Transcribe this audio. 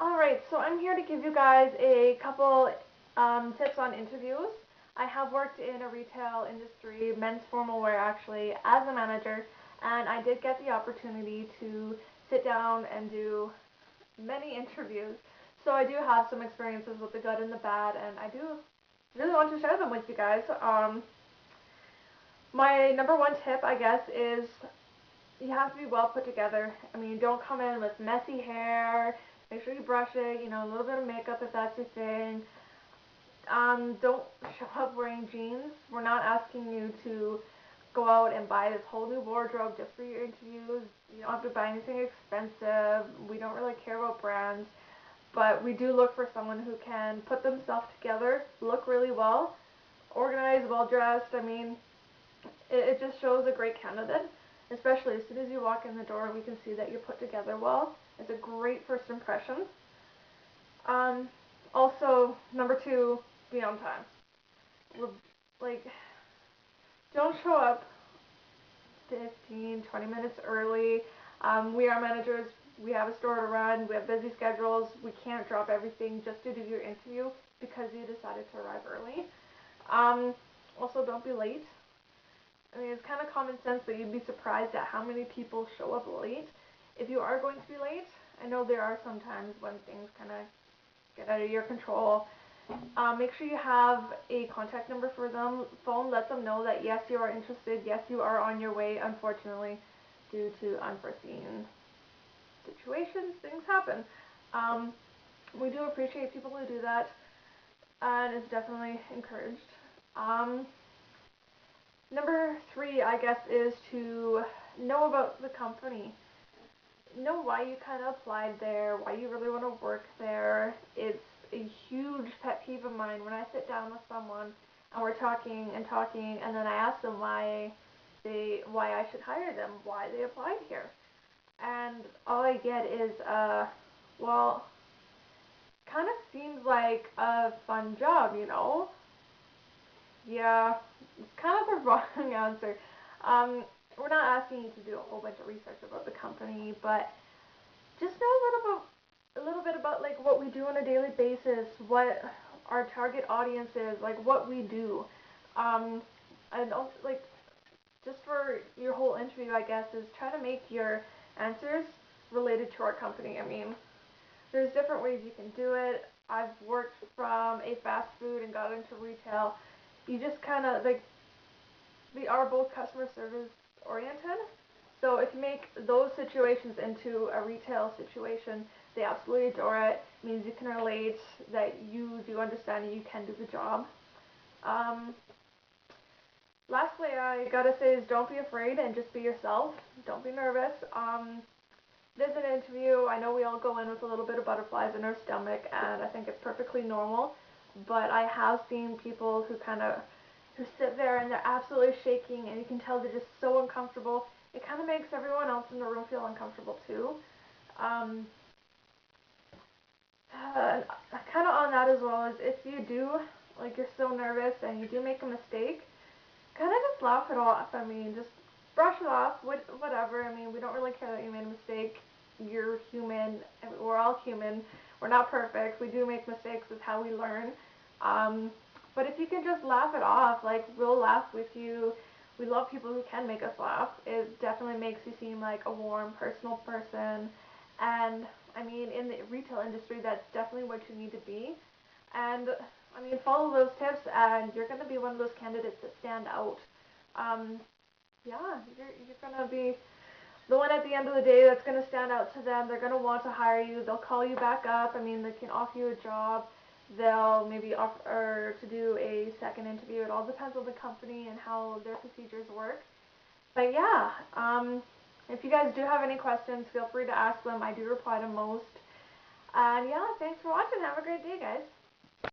Alright, so I'm here to give you guys a couple tips on interviews. I have worked in a retail industry, men's formal wear actually, as a manager, and I did get the opportunity to sit down and do many interviews. So I do have some experiences with the good and the bad, and I do really want to share them with you guys. My number one tip, I guess, is you have to be well put together. I mean, don't come in with messy hair. Make sure you brush it. A little bit of makeup if that's your thing. Don't show up wearing jeans. We're not asking you to go out and buy this whole new wardrobe just for your interviews. You don't have to buy anything expensive. We don't really care about brands, but we do look for someone who can put themselves together, look really well, organized, well dressed. I mean, it just shows a great candidate, especially as soon as you walk in the door, we can see that you're put together well. It's a great first impression. Um, Also, number two, be on time. Like, don't show up 15, 20 minutes early. We are managers. We have a store to run. We have busy schedules. We can't drop everything just to do your interview because you decided to arrive early. Um, Also, don't be late. I mean, it's kind of common sense, but you'd be surprised at how many people show up late. If you are going to be late, I know there are some times when things kind of get out of your control. Make sure you have a contact number for them. Phone, let them know that yes, you are interested, yes, you are on your way. Unfortunately, due to unforeseen situations, things happen. Um, we do appreciate people who do that, and it's definitely encouraged. Um, Number three, I guess, is to know about the company. Know why you kind of applied there, why you really want to work there. It's a huge pet peeve of mine when I sit down with someone and we're talking and talking, and then I ask them why I should hire them, why they applied here, and all I get is, well, kind of seems like a fun job. Yeah, it's kind of the wrong answer. Um, we're not asking you to do a whole bunch of research about the company, but just know a little bit about like what we do on a daily basis, what our target audience is, like what we do, um, and also like just for your whole interview, I guess, is try to make your answers related to our company. I mean, there's different ways you can do it. I've worked from a fast food and got into retail. You just kind of like we are both customer service oriented. So if you make those situations into a retail situation, they absolutely adore it. It means you can relate, that you do understand, and you can do the job. Um, Lastly, I gotta say is don't be afraid and just be yourself. Don't be nervous. This is an interview. I know we all go in with a little bit of butterflies in our stomach, and I think it's perfectly normal. But I have seen people who sit there and they're absolutely shaking, and you can tell they're just so uncomfortable. It kind of makes everyone else in the room feel uncomfortable too. Um, Kind of on that as well as if you do, like you're so nervous and you do make a mistake, kind of just laugh it off. I mean, just brush it off, whatever. I mean, we don't really care that you made a mistake. You're human. We're all human. We're not perfect. We do make mistakes. It's how we learn. Um, but if you can just laugh it off, like we'll laugh with you. We love people who can make us laugh. It definitely makes you seem like a warm, personal person. And I mean, in the retail industry, that's definitely what you need to be. And I mean, follow those tips, and you're going to be one of those candidates that stand out. Um, yeah, you're going to be the one at the end of the day that's going to stand out to them. They're going to want to hire you. They'll call you back up. I mean, they can offer you a job. They'll maybe offer to do a second interview. It all depends on the company and how their procedures work. But yeah, if you guys do have any questions, feel free to ask them. I do reply to most. And yeah, thanks for watching. Have a great day, guys.